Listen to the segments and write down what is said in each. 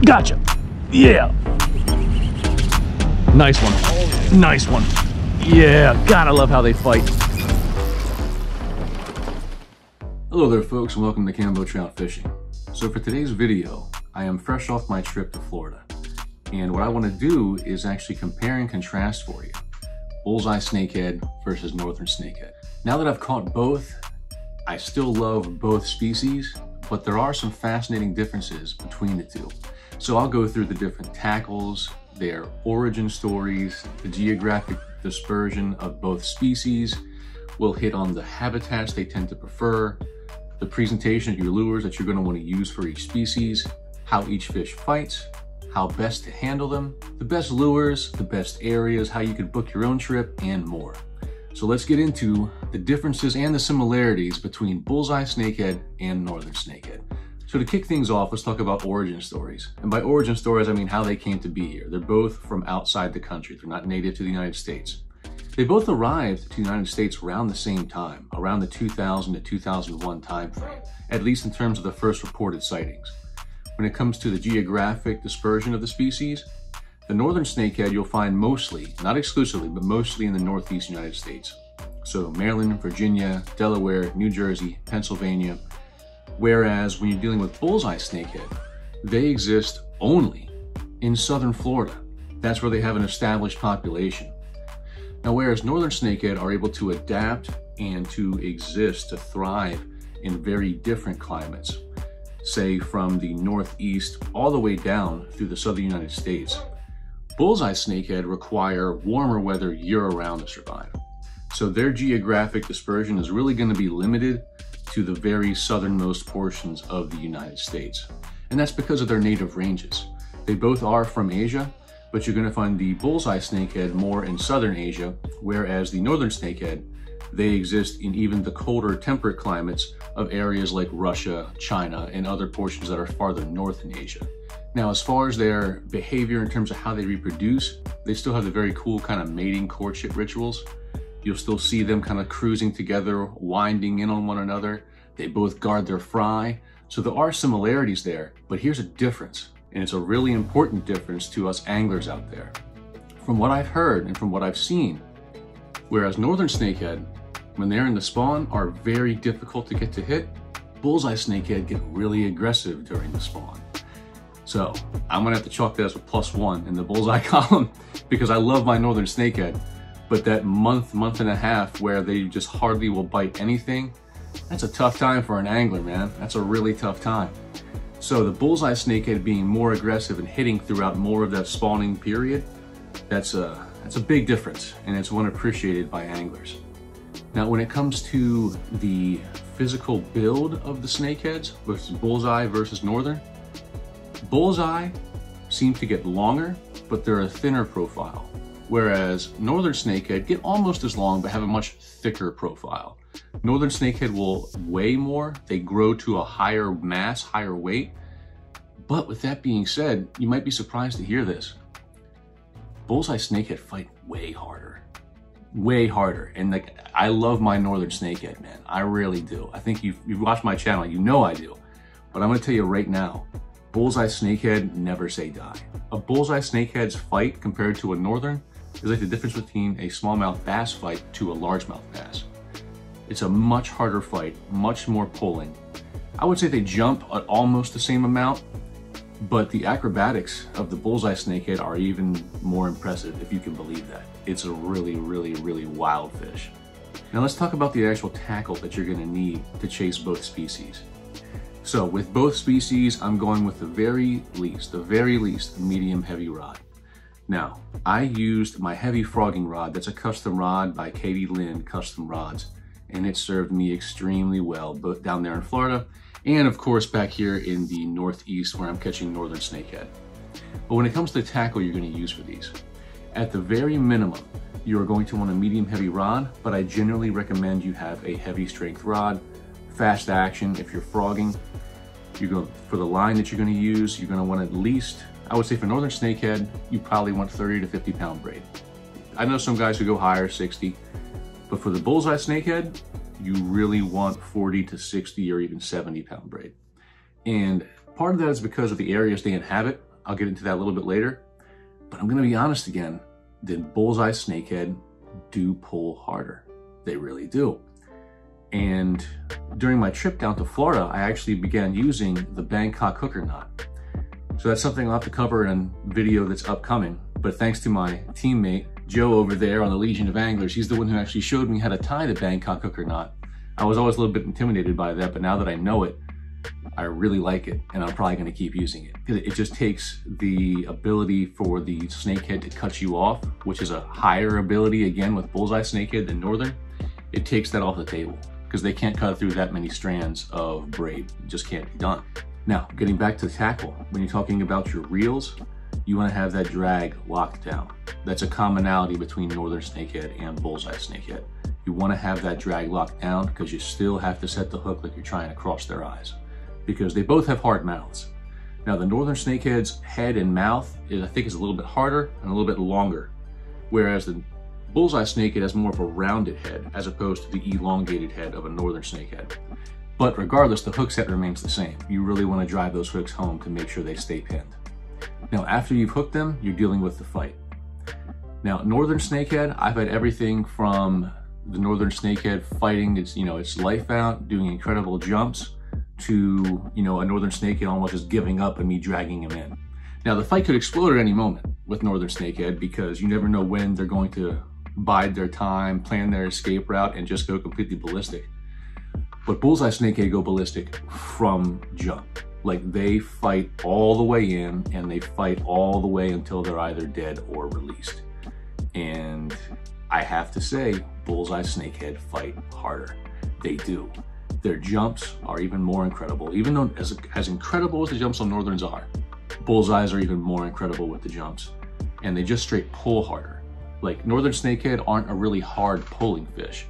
Gotcha. Yeah. Nice one. Nice one. Yeah, gotta love how they fight. Hello there folks, and welcome to Kambotrout Fishing. So for today's video, I am fresh off my trip to Florida. And what I want to do is actually compare and contrast for you Bullseye Snakehead versus Northern Snakehead. Now that I've caught both, I still love both species, but there are some fascinating differences between the two. So I'll go through the different tackles, their origin stories, the geographic dispersion of both species. We'll hit on the habitats they tend to prefer, the presentation of your lures that you're going to want to use for each species, how each fish fights, how best to handle them, the best lures, the best areas, how you could book your own trip, and more. So let's get into the differences and the similarities between Bullseye Snakehead and Northern Snakehead. So to kick things off, let's talk about origin stories. And by origin stories, I mean how they came to be here. They're both from outside the country. They're not native to the United States. They both arrived to the United States around the same time, around the 2000 to 2001 time frame, at least in terms of the first reported sightings. When it comes to the geographic dispersion of the species, the Northern Snakehead you'll find mostly, not exclusively, but mostly in the Northeast United States. So Maryland, Virginia, Delaware, New Jersey, Pennsylvania. Whereas when you're dealing with Bullseye Snakehead, they exist only in Southern Florida. That's where they have an established population. Now, whereas Northern Snakehead are able to adapt and to exist, to thrive in very different climates, say from the Northeast all the way down through the Southern United States, Bullseye Snakehead require warmer weather year-round to survive. So their geographic dispersion is really going to be limited to the very southernmost portions of the United States. And that's because of their native ranges. They both are from Asia, but you're going to find the Bullseye Snakehead more in Southern Asia, whereas the Northern Snakehead, they exist in even the colder temperate climates of areas like Russia, China, and other portions that are farther north in Asia. Now, as far as their behavior in terms of how they reproduce, they still have the very cool kind of mating courtship rituals. You'll still see them kind of cruising together, winding in on one another. They both guard their fry. So there are similarities there, but here's a difference. And it's a really important difference to us anglers out there. From what I've heard and from what I've seen, whereas Northern Snakehead, when they're in the spawn, are very difficult to get to hit, Bullseye Snakehead get really aggressive during the spawn. So I'm gonna have to chalk that as a +1 in the Bullseye column because I love my Northern Snakehead, but that month and a half where they just hardly will bite anything, that's a tough time for an angler, man. That's a really tough time. So the Bullseye Snakehead being more aggressive and hitting throughout more of that spawning period, that's a big difference, and it's one appreciated by anglers. Now, when it comes to the physical build of the snakeheads versus Bullseye versus Northern, Bullseye seem to get longer, but they're a thinner profile, whereas Northern Snakehead get almost as long, but have a much thicker profile. Northern Snakehead will weigh more. They grow to a higher mass, higher weight. But with that being said, you might be surprised to hear this. Bullseye Snakehead fight way harder. Way harder. And like, I love my Northern Snakehead, man. I really do. I think you've watched my channel, you know I do. But I'm gonna tell you right now, Bullseye Snakehead never say die. A Bullseye Snakehead's fight compared to a Northern is like the difference between a smallmouth bass fight to a largemouth bass. It's a much harder fight, much more pulling. I would say they jump at almost the same amount, but the acrobatics of the Bullseye Snakehead are even more impressive, if you can believe that. It's a really, really, really wild fish. Now let's talk about the actual tackle that you're gonna need to chase both species. So with both species, I'm going with the very least, medium heavy rod. Now, I used my heavy frogging rod. That's a custom rod by Katie Lynn Custom Rods, and it served me extremely well, both down there in Florida and of course back here in the Northeast where I'm catching Northern Snakehead. But when it comes to the tackle you're going to use for these, at the very minimum, you are going to want a medium heavy rod, but I generally recommend you have a heavy strength rod, fast action. If you're frogging, for the line that you're going to use, you're going to want at least, I would say for Northern Snakehead, you probably want 30 to 50 pound braid. I know some guys who go higher, 60, but for the Bullseye Snakehead, you really want 40 to 60 or even 70 pound braid. And part of that is because of the areas they inhabit. I'll get into that a little bit later. But I'm gonna be honest again, the Bullseye Snakehead do pull harder. They really do. And during my trip down to Florida, I actually began using the Bangkok hooker knot. So that's something I'll have to cover in a video that's upcoming. But thanks to my teammate, Joe over there on the Legion of Anglers, he's the one who actually showed me how to tie the Bangkok hooker knot. I was always a little bit intimidated by that, but now that I know it, I really like it, and I'm probably gonna keep using it. It just takes the ability for the snakehead to cut you off, which is a higher ability, again, with Bullseye Snakehead than Northern. It takes that off the table, because they can't cut through that many strands of braid. It just can't be done. Now, getting back to the tackle, when you're talking about your reels, you wanna have that drag locked down. That's a commonality between Northern Snakehead and Bullseye Snakehead. You wanna have that drag locked down because you still have to set the hook like you're trying to cross their eyes, because they both have hard mouths. Now, the Northern Snakehead's head and mouth I think is a little bit harder and a little bit longer, whereas the Bullseye Snakehead has more of a rounded head as opposed to the elongated head of a Northern Snakehead. But regardless, the hook set remains the same. You really want to drive those hooks home to make sure they stay pinned. Now, after you've hooked them, you're dealing with the fight. Now, Northern Snakehead, I've had everything from the Northern Snakehead fighting its life out, doing incredible jumps, to a Northern Snakehead almost just giving up and me dragging him in. Now, the fight could explode at any moment with Northern Snakehead because you never know when they're going to bide their time, plan their escape route, and just go completely ballistic. But Bullseye Snakehead go ballistic from jump. Like, they fight all the way in, and they fight all the way until they're either dead or released. And I have to say, Bullseye Snakehead fight harder. They do. Their jumps are even more incredible. Even though as incredible as the jumps on Northerns are, Bullseyes are even more incredible with the jumps. And they just straight pull harder. Like, Northern Snakehead aren't a really hard pulling fish.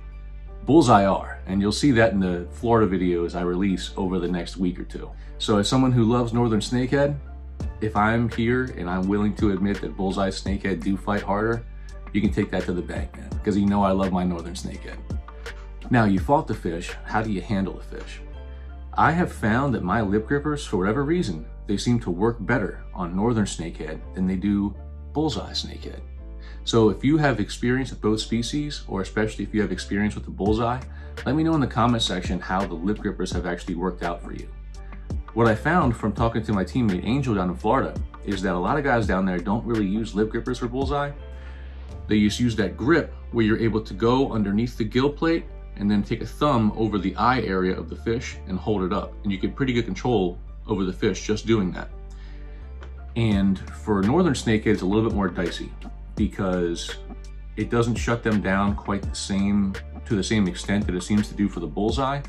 Bullseye are, and you'll see that in the Florida videos I release over the next week or two. So as someone who loves Northern Snakehead, if I'm here and I'm willing to admit that Bullseye Snakehead do fight harder, you can take that to the bank, man, because you know I love my Northern Snakehead. Now, you fought the fish, how do you handle the fish? I have found that my lip grippers, for whatever reason, they seem to work better on Northern Snakehead than they do Bullseye Snakehead. So if you have experience with both species, or especially if you have experience with the Bullseye, let me know in the comment section how the lip grippers have actually worked out for you. What I found from talking to my teammate Angel down in Florida is that a lot of guys down there don't really use lip grippers for Bullseye. They just use that grip where you're able to go underneath the gill plate and then take a thumb over the eye area of the fish and hold it up. And you get pretty good control over the fish just doing that. And for Northern Snakehead, it's a little bit more dicey because it doesn't shut them down quite to the same extent that it seems to do for the Bullseye.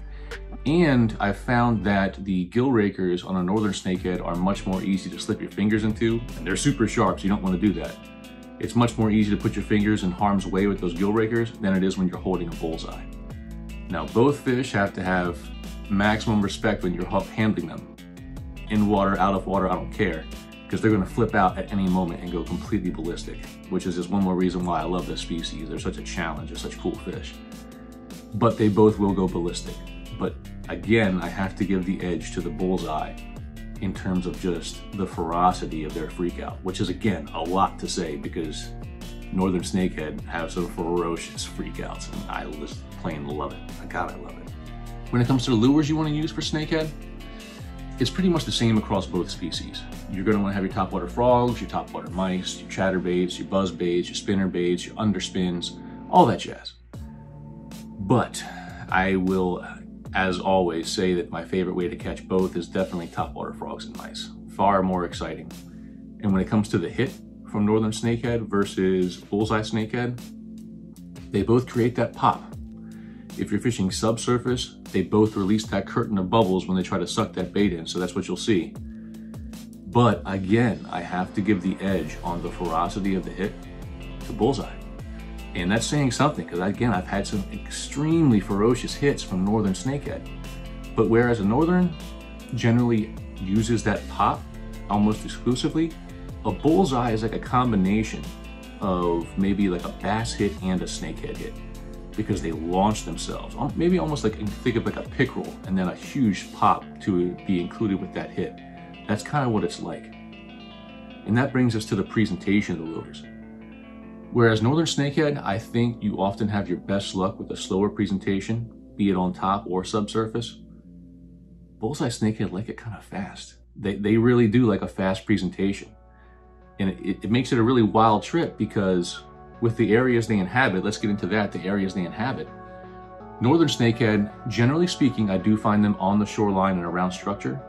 And I've found that the gill rakers on a Northern Snakehead are much more easy to slip your fingers into, and they're super sharp, so you don't want to do that. It's much more easy to put your fingers in harm's way with those gill rakers than it is when you're holding a Bullseye. Now, both fish have to have maximum respect when you're handling them. In water, out of water, I don't care, because they're going to flip out at any moment and go completely ballistic, which is just one more reason why I love this species. They're such a challenge, they're such cool fish. But they both will go ballistic. But again, I have to give the edge to the Bullseye in terms of just the ferocity of their freakout, which is, again, a lot to say because Northern Snakehead have some ferocious freakouts, and I just plain love it. God, I love it. When it comes to the lures you want to use for Snakehead, it's pretty much the same across both species. You're going to want to have your topwater frogs, your topwater mice, your chatterbaits, your buzzbaits, your spinnerbaits, your underspins, all that jazz. But I will, as always, say that my favorite way to catch both is definitely topwater frogs and mice. Far more exciting. And when it comes to the hit from Northern Snakehead versus Bullseye Snakehead, they both create that pop. If you're fishing subsurface, they both release that curtain of bubbles when they try to suck that bait in, so that's what you'll see. But again, I have to give the edge on the ferocity of the hit to Bullseye. And that's saying something, because again, I've had some extremely ferocious hits from Northern Snakehead. But whereas a Northern generally uses that pop almost exclusively, a Bullseye is like a combination of maybe like a bass hit and a snakehead hit, because they launch themselves. Maybe almost like, think of like a pickerel and then a huge pop to be included with that hit. That's kind of what it's like. And that brings us to the presentation of the lures. Whereas Northern Snakehead, I think you often have your best luck with a slower presentation, be it on top or subsurface. Bullseye Snakehead like it kind of fast. They really do like a fast presentation. And it makes it a really wild trip because with the areas they inhabit, let's get into that, the areas they inhabit. Northern Snakehead, generally speaking, I do find them on the shoreline and around structure.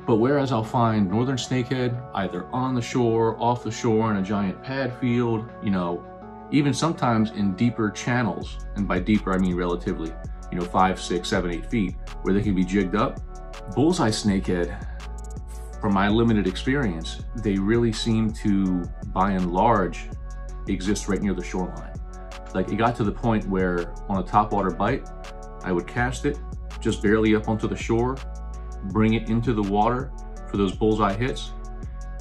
But whereas I'll find Northern Snakehead either on the shore, off the shore, in a giant pad field, you know, even sometimes in deeper channels, and by deeper I mean relatively, you know, 5, 6, 7, 8 feet, where they can be jigged up. Bullseye Snakehead, from my limited experience, they really seem to, by and large, exist right near the shoreline. Like, it got to the point where on a topwater bite, I would cast it just barely up onto the shore, bring it into the water for those bullseye hits.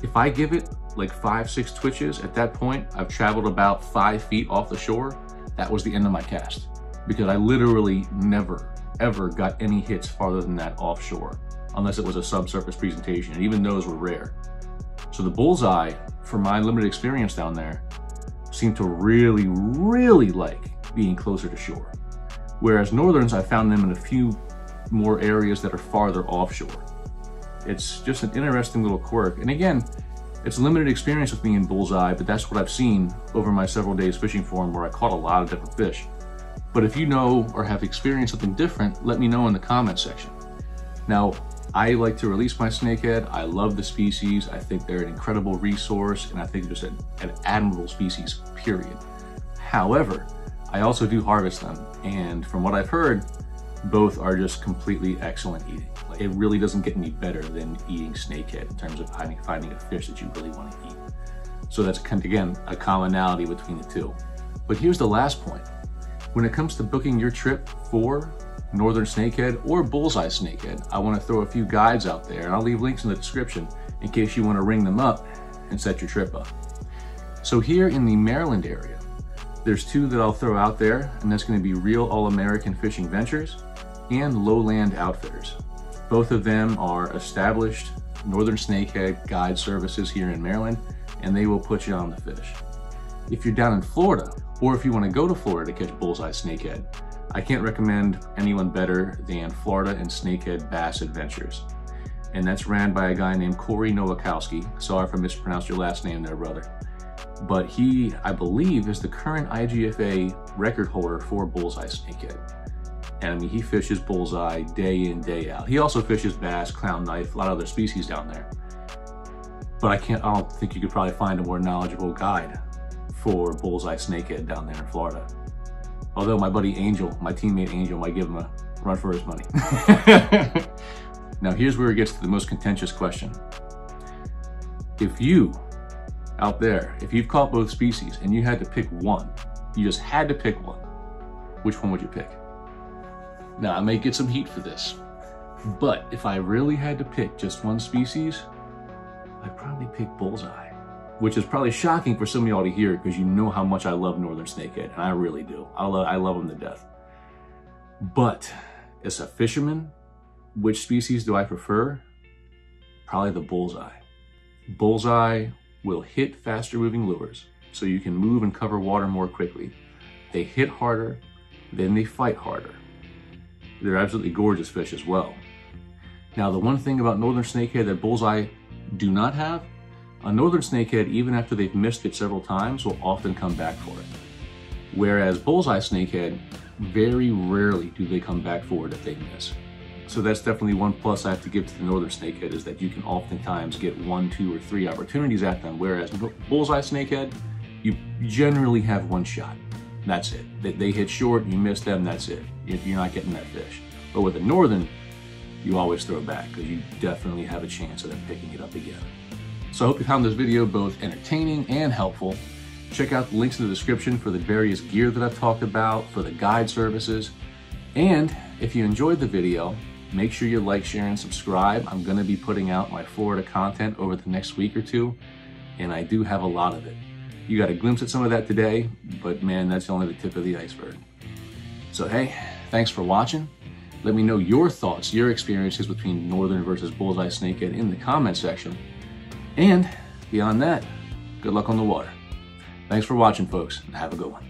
If I give it like 5, 6 twitches, at that point, I've traveled about 5 feet off the shore. That was the end of my cast, because I literally never, ever got any hits farther than that offshore, unless it was a subsurface presentation, and even those were rare. So the bullseye, from my limited experience down there, seemed to really, really like being closer to shore. Whereas Northerns, I found them in a few more areas that are farther offshore. It's just an interesting little quirk. And again, it's limited experience with me in bullseye, but that's what I've seen over my several days fishing for them, where I caught a lot of different fish. But if you know or have experienced something different, let me know in the comment section. Now, I like to release my snakehead. I love the species. I think they're an incredible resource, and I think they're just an admirable species, period. However, I also do harvest them, and from what I've heard, both are just completely excellent eating. Like, it really doesn't get any better than eating snakehead in terms of finding a fish that you really want to eat. So that's, again, a commonality between the two. But here's the last point. When it comes to booking your trip for Northern Snakehead or Bullseye Snakehead, I want to throw a few guides out there, and I'll leave links in the description in case you want to ring them up and set your trip up. So here in the Maryland area, there's 2 that I'll throw out there, and that's going to be Real All-American Fishing Ventures and Lowland Outfitters. Both of them are established Northern Snakehead guide services here in Maryland, and they will put you on the fish. If you're down in Florida, or if you want to go to Florida to catch Bullseye Snakehead, I can't recommend anyone better than Florida and Snakehead Bass Adventures. And that's ran by a guy named Corey Nowakowski. Sorry if I mispronounced your last name there, brother. But he, I believe, is the current IGFA record holder for Bullseye Snakehead. And I mean, he fishes bullseye day in, day out. He also fishes bass, clown knife, a lot of other species down there. But I don't think you could probably find a more knowledgeable guide for Bullseye Snakehead down there in Florida. Although my buddy Angel, my teammate Angel, might give him a run for his money. Now here's where it gets to the most contentious question. If you, out there, if you've caught both species and you had to pick one, you just had to pick one, which one would you pick? Now I may get some heat for this, but if I really had to pick just one species, I'd probably pick Bullseye. Which is probably shocking for some of y'all to hear, because you know how much I love Northern Snakehead, and I really do. I love them to death. But as a fisherman, which species do I prefer? Probably the Bullseye. Bullseye will hit faster moving lures, so you can move and cover water more quickly. They hit harder, then they fight harder. They're absolutely gorgeous fish as well. Now, the one thing about Northern Snakehead that Bullseye do not have, a Northern Snakehead, even after they've missed it several times, will often come back for it. Whereas Bullseye Snakehead, very rarely do they come back for it if they miss. So that's definitely one plus I have to give to the Northern Snakehead, is that you can oftentimes get 1, 2, or 3 opportunities at them, whereas Bullseye Snakehead, you generally have one shot. That's it. They hit short, you miss them, that's it. You're not getting that fish. But with a Northern, you always throw it back, because you definitely have a chance of them picking it up again. So I hope you found this video both entertaining and helpful. Check out the links in the description for the various gear that I've talked about, for the guide services. And if you enjoyed the video, make sure you like, share, and subscribe. I'm going to be putting out my Florida content over the next week or 2, and I do have a lot of it. You got a glimpse at some of that today, but man, that's only the tip of the iceberg. So hey, thanks for watching. Let me know your thoughts, your experiences between Northern versus Bullseye Snakehead in the comment section. And Beyond that, good luck on the water. Thanks for watching, folks, and have a good one.